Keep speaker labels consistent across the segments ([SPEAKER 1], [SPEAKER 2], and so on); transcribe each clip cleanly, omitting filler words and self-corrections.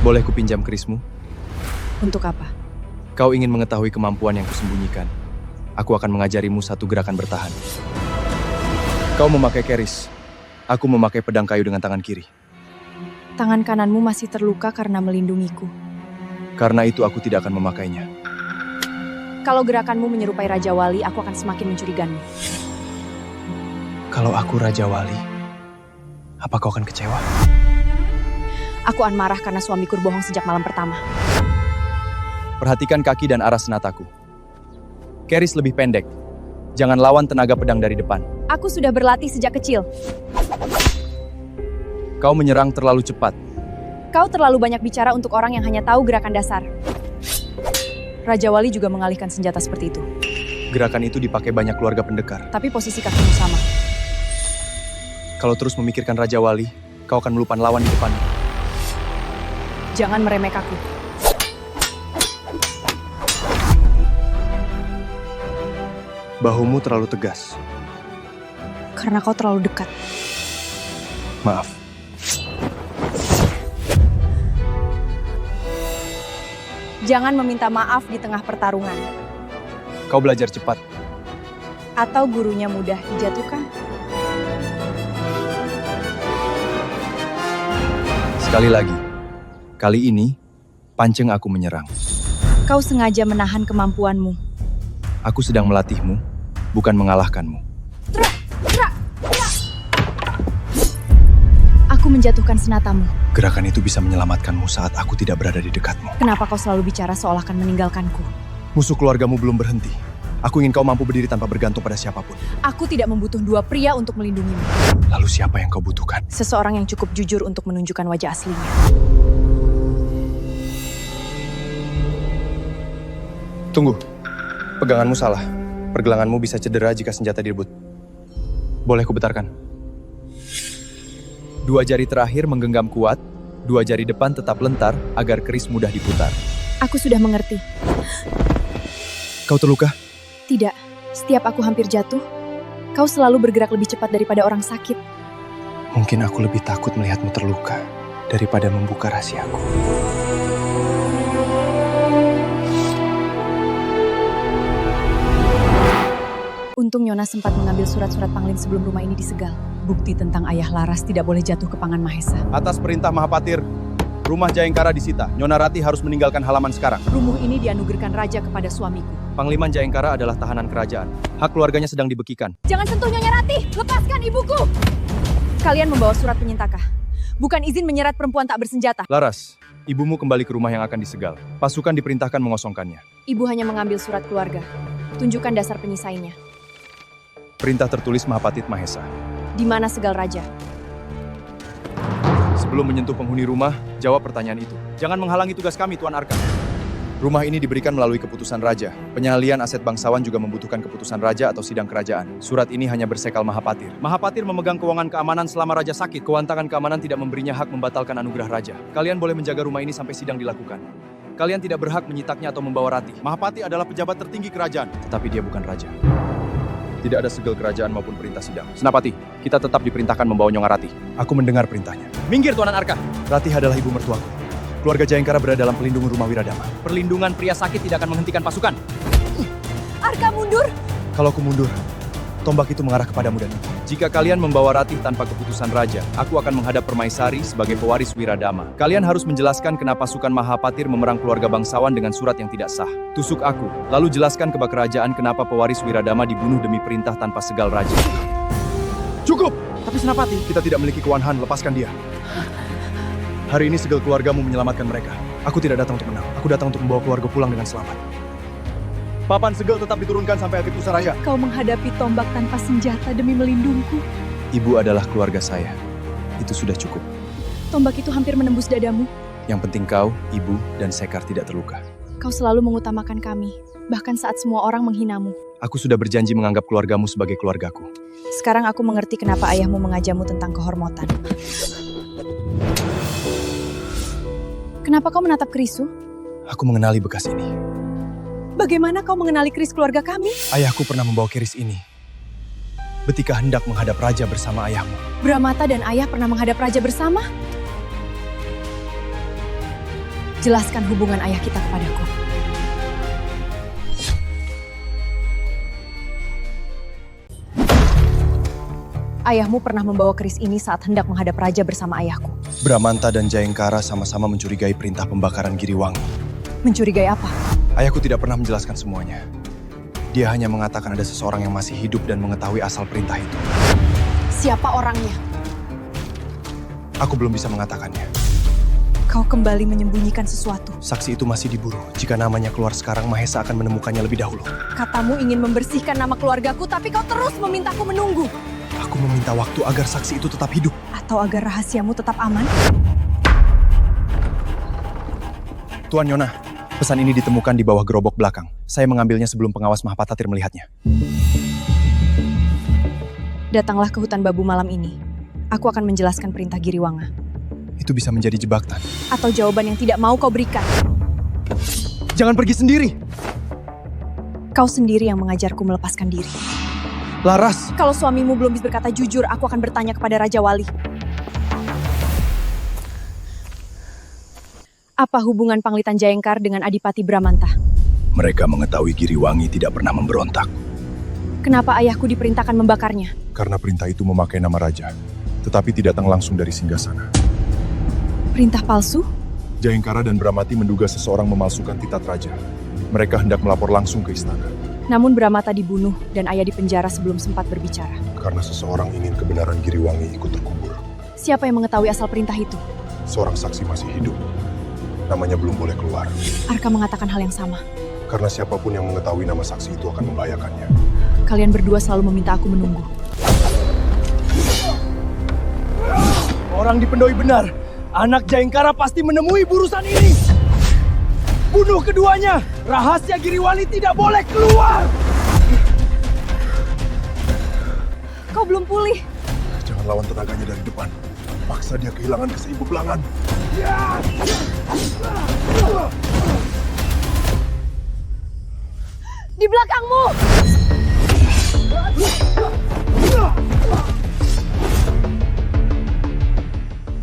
[SPEAKER 1] Boleh kupinjam kerismu?
[SPEAKER 2] Untuk apa?
[SPEAKER 1] Kau ingin mengetahui kemampuan yang kusembunyikan. Aku akan mengajarimu satu gerakan bertahan. Kau memakai keris. Aku memakai pedang kayu dengan tangan kiri.
[SPEAKER 2] Tangan kananmu masih terluka karena melindungiku.
[SPEAKER 1] Karena itu aku tidak akan memakainya.
[SPEAKER 2] Kalau gerakanmu menyerupai Raja Wali, aku akan semakin mencurigamu.
[SPEAKER 1] Kalau aku Raja Wali, apa kau akan kecewa?
[SPEAKER 2] Aku akan marah karena suamiku berbohong sejak malam pertama.
[SPEAKER 1] Perhatikan kaki dan arah senataku. Keris lebih pendek. Jangan lawan tenaga pedang dari depan.
[SPEAKER 2] Aku sudah berlatih sejak kecil.
[SPEAKER 1] Kau menyerang terlalu cepat.
[SPEAKER 2] Kau terlalu banyak bicara untuk orang yang hanya tahu gerakan dasar. Raja Wali juga mengalihkan senjata seperti itu.
[SPEAKER 1] Gerakan itu dipakai banyak keluarga pendekar.
[SPEAKER 2] Tapi posisi kakimu sama.
[SPEAKER 1] Kalau terus memikirkan Raja Wali, kau akan melupakan lawan di depanmu.
[SPEAKER 2] Jangan meremehkan aku.
[SPEAKER 1] Bahumu terlalu tegas.
[SPEAKER 2] Karena kau terlalu dekat.
[SPEAKER 1] Maaf.
[SPEAKER 2] Jangan meminta maaf di tengah pertarungan.
[SPEAKER 1] Kau belajar cepat.
[SPEAKER 2] Atau gurunya mudah dijatuhkan.
[SPEAKER 1] Sekali lagi. Kali ini, panceng aku menyerang.
[SPEAKER 2] Kau sengaja menahan kemampuanmu.
[SPEAKER 1] Aku sedang melatihmu, bukan mengalahkanmu.
[SPEAKER 2] Aku menjatuhkan senatamu.
[SPEAKER 1] Gerakan itu bisa menyelamatkanmu saat aku tidak berada di dekatmu.
[SPEAKER 2] Kenapa kau selalu bicara seolah akan meninggalkanku?
[SPEAKER 1] Musuh keluargamu belum berhenti. Aku ingin kau mampu berdiri tanpa bergantung pada siapapun.
[SPEAKER 2] Aku tidak membutuh dua pria untuk melindungimu.
[SPEAKER 1] Lalu siapa yang kau butuhkan?
[SPEAKER 2] Seseorang yang cukup jujur untuk menunjukkan wajah aslinya.
[SPEAKER 1] Tunggu. Peganganmu salah. Pergelanganmu bisa cedera jika senjata direbut. Boleh kubetarkan? Dua jari terakhir menggenggam kuat, dua jari depan tetap lentar agar keris mudah diputar.
[SPEAKER 2] Aku sudah mengerti.
[SPEAKER 1] Kau terluka?
[SPEAKER 2] Tidak. Setiap aku hampir jatuh, kau selalu bergerak lebih cepat daripada orang sakit.
[SPEAKER 1] Mungkin aku lebih takut melihatmu terluka daripada membuka rahasiaku.
[SPEAKER 2] Untung Nyona sempat mengambil surat-surat Panglim sebelum rumah ini disegal. Bukti tentang ayah Laras tidak boleh jatuh ke pangan Mahesa.
[SPEAKER 1] Atas perintah Mahapatir, rumah Jayengkara disita. Nyona Rati harus meninggalkan halaman sekarang.
[SPEAKER 2] Rumuh ini dianugerahkan raja kepada suamiku.
[SPEAKER 1] Pangliman Jayengkara adalah tahanan kerajaan. Hak keluarganya sedang dibekikan.
[SPEAKER 2] Jangan sentuh Nyonya Rati! Lepaskan ibuku! Kalian membawa surat penyintaka. Bukan izin menyerat perempuan tak bersenjata.
[SPEAKER 1] Laras, ibumu kembali ke rumah yang akan disegel. Pasukan diperintahkan mengosongkannya.
[SPEAKER 2] Ibu hanya mengambil surat keluarga. Tunjukkan dasar penyisainya.
[SPEAKER 1] Perintah tertulis Mahapatit Mahesa.
[SPEAKER 2] Di mana segal raja?
[SPEAKER 1] Sebelum menyentuh penghuni rumah, jawab pertanyaan itu. Jangan menghalangi tugas kami, Tuan Arka. Rumah ini diberikan melalui keputusan raja. Penyalian aset bangsawan juga membutuhkan keputusan raja atau sidang kerajaan. Surat ini hanya bersekal Mahapatir. Mahapatir memegang keuangan keamanan selama raja sakit. Kewantangan keamanan tidak memberinya hak membatalkan anugerah raja. Kalian boleh menjaga rumah ini sampai sidang dilakukan. Kalian tidak berhak menyitaknya atau membawa Rati. Mahapati adalah pejabat tertinggi kerajaan, tetapi dia bukan raja. Tidak ada segel kerajaan maupun perintah sidang. Senapati, kita tetap diperintahkan membawa Nyonga Rati. Aku mendengar perintahnya. Minggir, Tuanan Arka! Rati adalah ibu mertuaku. Keluarga Jayengkara berada dalam pelindungan rumah Wiradama. Perlindungan pria sakit tidak akan menghentikan pasukan.
[SPEAKER 2] Arka mundur!
[SPEAKER 1] Kalau aku mundur, tombak itu mengarah kepadamu dan ibu. Jika kalian membawa Rati tanpa keputusan raja, aku akan menghadap Permaisari sebagai pewaris Wiradama. Kalian harus menjelaskan kenapa pasukan Mahapatir memerang keluarga bangsawan dengan surat yang tidak sah. Tusuk aku, lalu jelaskan ke kerajaan kenapa pewaris Wiradama dibunuh demi perintah tanpa segal raja. Cukup! Tapi Senapati, kita tidak memiliki kewenangan, lepaskan dia. Hari ini segel keluargamu menyelamatkan mereka. Aku tidak datang untuk menang, aku datang untuk membawa keluarga pulang dengan selamat. Papan segel tetap diturunkan sampai akhir Pusaraya.
[SPEAKER 2] Kau menghadapi tombak tanpa senjata demi melindungku.
[SPEAKER 1] Ibu adalah keluarga saya. Itu sudah cukup.
[SPEAKER 2] Tombak itu hampir menembus dadamu.
[SPEAKER 1] Yang penting kau, ibu, dan Sekar tidak terluka.
[SPEAKER 2] Kau selalu mengutamakan kami, bahkan saat semua orang menghinamu.
[SPEAKER 1] Aku sudah berjanji menganggap keluargamu sebagai keluargaku.
[SPEAKER 2] Sekarang aku mengerti kenapa ayahmu mengajarmu tentang kehormatan. Kenapa kau menatap kerisu?
[SPEAKER 1] Aku mengenali bekas ini.
[SPEAKER 2] Bagaimana kau mengenali keris keluarga kami?
[SPEAKER 1] Ayahku pernah membawa keris ini. Ketika hendak menghadap raja bersama ayahmu.
[SPEAKER 2] Bramata dan ayah pernah menghadap raja bersama? Jelaskan hubungan ayah kita kepadaku. Ayahmu pernah membawa keris ini saat hendak menghadap raja bersama ayahku.
[SPEAKER 1] Bramanta dan Jayengkara sama-sama mencurigai perintah pembakaran Giriwangi.
[SPEAKER 2] Mencurigai apa?
[SPEAKER 1] Ayahku tidak pernah menjelaskan semuanya. Dia hanya mengatakan ada seseorang yang masih hidup dan mengetahui asal perintah itu.
[SPEAKER 2] Siapa orangnya?
[SPEAKER 1] Aku belum bisa mengatakannya.
[SPEAKER 2] Kau kembali menyembunyikan sesuatu.
[SPEAKER 1] Saksi itu masih diburu. Jika namanya keluar sekarang, Mahesa akan menemukannya lebih dahulu.
[SPEAKER 2] Katamu ingin membersihkan nama keluargaku, tapi kau terus memintaku menunggu.
[SPEAKER 1] Aku meminta waktu agar saksi itu tetap hidup.
[SPEAKER 2] Atau agar rahasiamu tetap aman?
[SPEAKER 1] Tuan Yona, pesan ini ditemukan di bawah gerobak belakang. Saya mengambilnya sebelum pengawas Mahapatatir melihatnya.
[SPEAKER 2] Datanglah ke hutan babu malam ini. Aku akan menjelaskan perintah Giriwanga.
[SPEAKER 1] Itu bisa menjadi jebakan.
[SPEAKER 2] Atau jawaban yang tidak mau kau berikan.
[SPEAKER 1] Jangan pergi sendiri!
[SPEAKER 2] Kau sendiri yang mengajarku melepaskan diri.
[SPEAKER 1] Laras!
[SPEAKER 2] Kalau suamimu belum bisa berkata jujur, aku akan bertanya kepada Raja Wali. Apa hubungan Panglitan Jayengkar dengan Adipati Bramanta?
[SPEAKER 1] Mereka mengetahui Giriwangi tidak pernah memberontak.
[SPEAKER 2] Kenapa ayahku diperintahkan membakarnya?
[SPEAKER 1] Karena perintah itu memakai nama raja, tetapi tidak datang langsung dari singgasana.
[SPEAKER 2] Perintah palsu?
[SPEAKER 1] Jayengkara dan Bramati menduga seseorang memalsukan titat raja. Mereka hendak melapor langsung ke istana.
[SPEAKER 2] Namun Bramata dibunuh dan ayah dipenjara sebelum sempat berbicara.
[SPEAKER 1] Karena seseorang ingin kebenaran Giriwangi ikut terkubur.
[SPEAKER 2] Siapa yang mengetahui asal perintah itu?
[SPEAKER 1] Seorang saksi masih hidup. Namanya belum boleh keluar.
[SPEAKER 2] Arka mengatakan hal yang sama.
[SPEAKER 1] Karena siapapun yang mengetahui nama saksi itu akan membahayakannya.
[SPEAKER 2] Kalian berdua selalu meminta aku menunggu.
[SPEAKER 1] Orang di Pendoi benar. Anak Jayengkara pasti menemui burusan ini. Bunuh keduanya. Rahasia Giriwali tidak boleh keluar.
[SPEAKER 2] Kau belum pulih.
[SPEAKER 1] Jangan lawan tenaganya dari depan. Paksa dia kehilangan keseimbangan.
[SPEAKER 2] Di belakangmu!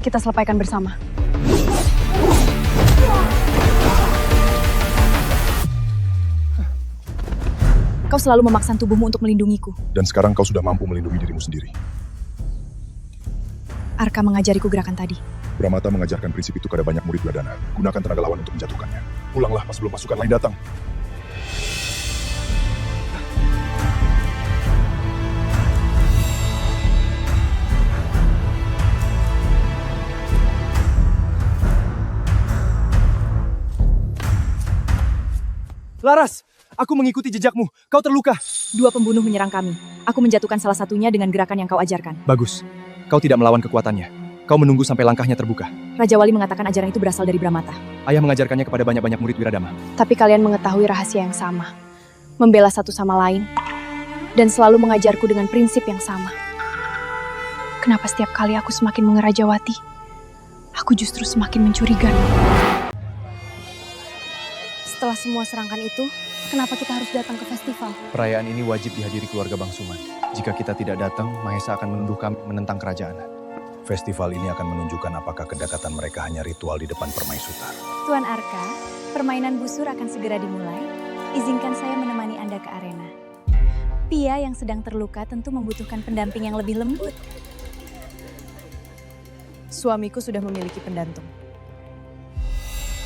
[SPEAKER 2] Kita selesaikan bersama. Kau selalu memaksa tubuhmu untuk melindungiku.
[SPEAKER 1] Dan sekarang kau sudah mampu melindungi dirimu sendiri.
[SPEAKER 2] Arka mengajariku gerakan tadi.
[SPEAKER 1] Bramata mengajarkan prinsip itu kepada banyak murid Bradana. Gunakan tenaga lawan untuk menjatuhkannya. Pulanglah pas belum pasukan lain datang. Laras, aku mengikuti jejakmu. Kau terluka.
[SPEAKER 2] Dua pembunuh menyerang kami. Aku menjatuhkan salah satunya dengan gerakan yang kau ajarkan.
[SPEAKER 1] Bagus. Kau tidak melawan kekuatannya. Kau menunggu sampai langkahnya terbuka.
[SPEAKER 2] Raja Wali mengatakan ajaran itu berasal dari Bramata.
[SPEAKER 1] Ayah mengajarkannya kepada banyak-banyak murid Wiradama.
[SPEAKER 2] Tapi kalian mengetahui rahasia yang sama. Membela satu sama lain. Dan selalu mengajarku dengan prinsip yang sama. Kenapa setiap kali aku semakin mengerajawati, aku justru semakin mencurigamu? Setelah semua serangkan itu, kenapa kita harus datang ke festival?
[SPEAKER 1] Perayaan ini wajib dihadiri keluarga Bangsuman. Jika kita tidak datang, Mahesa akan menuduh kami menentang kerajaan. Festival ini akan menunjukkan apakah kedekatan mereka hanya ritual di depan permaisutar.
[SPEAKER 2] Tuan Arka, permainan busur akan segera dimulai. Izinkan saya menemani Anda ke arena. Pia yang sedang terluka tentu membutuhkan pendamping yang lebih lembut. Suamiku sudah memiliki pendantung.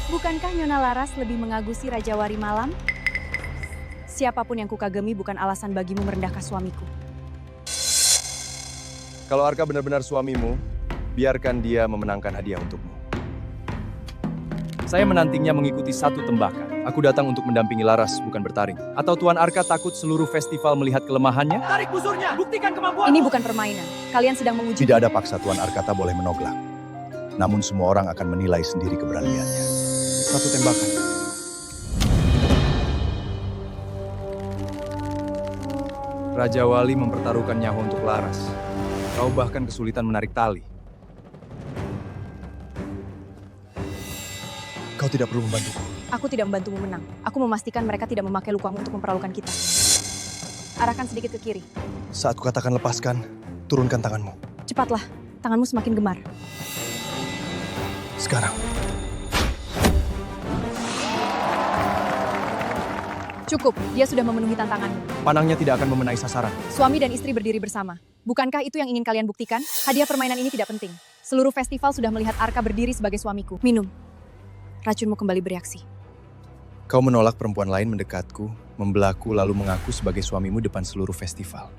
[SPEAKER 2] Bukankah Nyona Laras lebih mengagusi Raja Wari Malam? Siapapun yang kukagemi bukan alasan bagimu merendahkan suamiku.
[SPEAKER 1] Kalau Arka benar-benar suamimu, biarkan dia memenangkan hadiah untukmu. Saya menantinya mengikuti satu tembakan. Aku datang untuk mendampingi Laras, bukan bertaring. Atau Tuan Arka takut seluruh festival melihat kelemahannya? Tarik busurnya! Buktikan kemampuan!
[SPEAKER 2] Ini bukan permainan. Kalian sedang menguji.
[SPEAKER 1] Tidak ada paksa Tuan Arkata boleh menoglah. Namun semua orang akan menilai sendiri keberaniannya. Satu tembakan. Raja Wali mempertaruhkan nyawa untuk Laras. Kau bahkan kesulitan menarik tali. Kau tidak perlu membantuku.
[SPEAKER 2] Aku tidak membantumu menang. Aku memastikan mereka tidak memakai lukamu untuk mempermalukan kita. Arahkan sedikit ke kiri.
[SPEAKER 1] Saat kukatakan lepaskan, turunkan tanganmu.
[SPEAKER 2] Cepatlah, tanganmu semakin gemar.
[SPEAKER 1] Sekarang.
[SPEAKER 2] Cukup, dia sudah memenuhi tantanganmu.
[SPEAKER 1] Panangnya tidak akan memenai sasaran.
[SPEAKER 2] Suami dan istri berdiri bersama. Bukankah itu yang ingin kalian buktikan? Hadiah permainan ini tidak penting. Seluruh festival sudah melihat Arka berdiri sebagai suamiku. Minum. Racunmu kembali bereaksi.
[SPEAKER 1] Kau menolak perempuan lain mendekatku, membelaku lalu mengaku sebagai suamimu depan seluruh festival.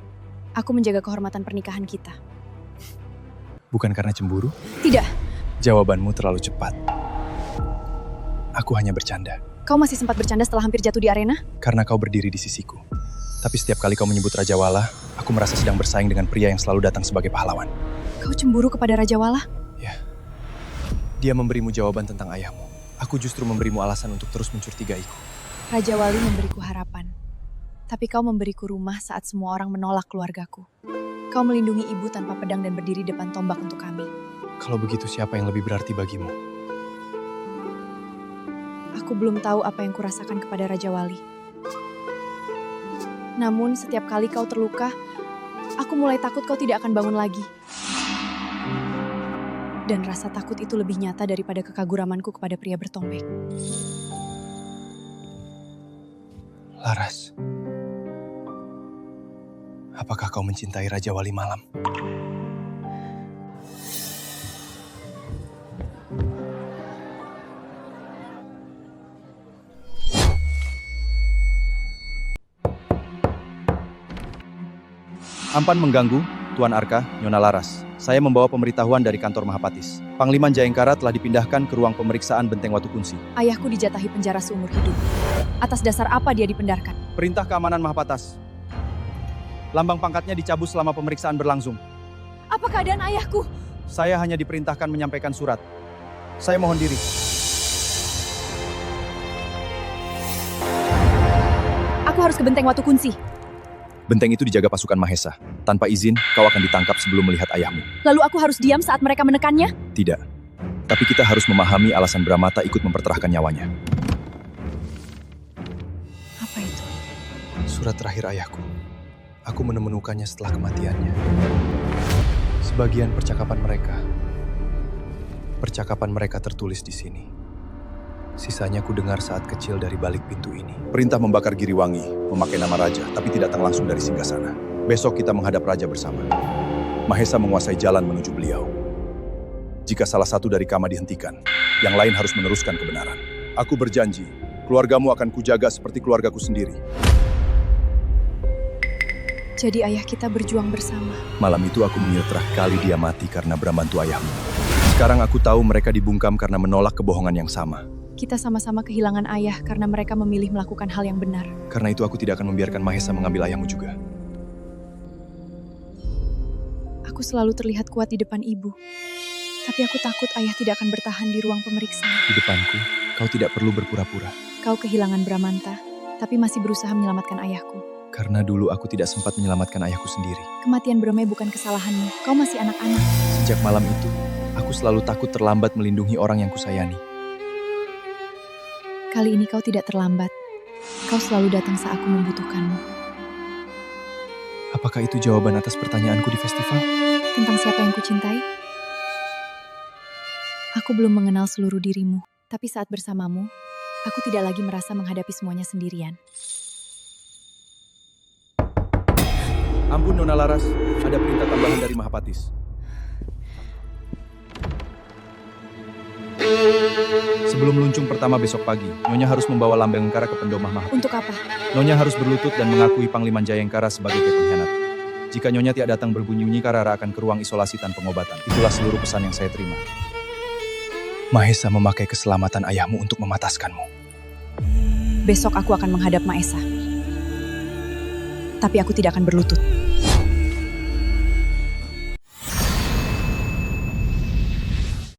[SPEAKER 2] Aku menjaga kehormatan pernikahan kita.
[SPEAKER 1] Bukan karena cemburu?
[SPEAKER 2] Tidak.
[SPEAKER 1] Jawabanmu terlalu cepat. Aku hanya bercanda.
[SPEAKER 2] Kau masih sempat bercanda setelah hampir jatuh di arena?
[SPEAKER 1] Karena kau berdiri di sisiku. Tapi setiap kali kau menyebut Raja Wala, aku merasa sedang bersaing dengan pria yang selalu datang sebagai pahlawan.
[SPEAKER 2] Kau cemburu kepada Raja Wala?
[SPEAKER 1] Ya. Dia memberimu jawaban tentang ayahmu. Aku justru memberimu alasan untuk terus mencurigaiku.
[SPEAKER 2] Raja Wali memberiku harapan. Tapi kau memberiku rumah saat semua orang menolak keluargaku. Kau melindungi ibu tanpa pedang dan berdiri depan tombak untuk kami.
[SPEAKER 1] Kalau begitu siapa yang lebih berarti bagimu?
[SPEAKER 2] Aku belum tahu apa yang kurasakan kepada Raja Wali. Namun setiap kali kau terluka, aku mulai takut kau tidak akan bangun lagi. Dan rasa takut itu lebih nyata daripada kekaguramanku kepada pria bertombek.
[SPEAKER 1] Laras. Apakah kau mencintai Raja Wali Malam? Ampan mengganggu, Tuan Arka, Nyonya Laras. Saya membawa pemberitahuan dari kantor Mahapatis. Panglima Jayengkara telah dipindahkan ke ruang pemeriksaan Benteng Watu Kunsi.
[SPEAKER 2] Ayahku dijatahi penjara seumur hidup. Atas dasar apa dia dipendarkan?
[SPEAKER 1] Perintah keamanan Mahapatas. Lambang pangkatnya dicabut selama pemeriksaan berlangsung.
[SPEAKER 2] Apa keadaan ayahku?
[SPEAKER 1] Saya hanya diperintahkan menyampaikan surat. Saya mohon diri.
[SPEAKER 2] Aku harus ke Benteng Watu Kunsi.
[SPEAKER 1] Benteng itu dijaga pasukan Mahesa. Tanpa izin, kau akan ditangkap sebelum melihat ayahmu.
[SPEAKER 2] Lalu aku harus diam saat mereka menekannya?
[SPEAKER 1] Tidak. Tapi kita harus memahami alasan Bramata ikut mempertaruhkan nyawanya.
[SPEAKER 2] Apa itu?
[SPEAKER 1] Surat terakhir ayahku. Aku menemukannya setelah kematiannya. Sebagian percakapan mereka tertulis di sini. Sisanya ku dengar saat kecil dari balik pintu ini. Perintah membakar Giriwangi, memakai nama raja, tapi tidak datang langsung dari singgasana. Besok kita menghadap raja bersama. Mahesa menguasai jalan menuju beliau. Jika salah satu dari kama dihentikan, yang lain harus meneruskan kebenaran. Aku berjanji, keluargamu akan kujaga seperti keluargaku sendiri.
[SPEAKER 2] Jadi ayah kita berjuang bersama.
[SPEAKER 1] Malam itu aku mengira kali dia mati karena berambantu ayahmu. Sekarang aku tahu mereka dibungkam karena menolak kebohongan yang sama.
[SPEAKER 2] Kita sama-sama kehilangan ayah karena mereka memilih melakukan hal yang benar.
[SPEAKER 1] Karena itu aku tidak akan membiarkan Mahesa mengambil ayahmu juga.
[SPEAKER 2] Aku selalu terlihat kuat di depan ibu. Tapi aku takut ayah tidak akan bertahan di ruang pemeriksaan.
[SPEAKER 1] Di depanku, kau tidak perlu berpura-pura.
[SPEAKER 2] Kau kehilangan Bramanta, tapi masih berusaha menyelamatkan ayahku.
[SPEAKER 1] Karena dulu aku tidak sempat menyelamatkan ayahku sendiri.
[SPEAKER 2] Kematian Brame bukan kesalahanmu. Kau masih anak-anak.
[SPEAKER 1] Sejak malam itu, aku selalu takut terlambat melindungi orang yang kusayangi.
[SPEAKER 2] Kali ini kau tidak terlambat. Kau selalu datang saat aku membutuhkanmu.
[SPEAKER 1] Apakah itu jawaban atas pertanyaanku di festival?
[SPEAKER 2] Tentang siapa yang kucintai? Aku belum mengenal seluruh dirimu. Tapi saat bersamamu, aku tidak lagi merasa menghadapi semuanya sendirian.
[SPEAKER 1] Ampun Nona Laras, ada perintah tambahan dari Mahapatis. Sebelum luncung pertama besok pagi, Nyonya harus membawa lambang Jayengkara ke pendomah Mahapatis.
[SPEAKER 2] Untuk apa?
[SPEAKER 1] Nyonya harus berlutut dan mengakui Panglima Jayengkara sebagai pengkhianat. Jika Nyonya tidak datang berbunyi-bunyi, Karara akan ke ruang isolasi tanpa pengobatan. Itulah seluruh pesan yang saya terima. Mahesa memakai keselamatan ayahmu untuk memataskanmu.
[SPEAKER 2] Besok aku akan menghadap Maesa. Tapi aku tidak akan berlutut.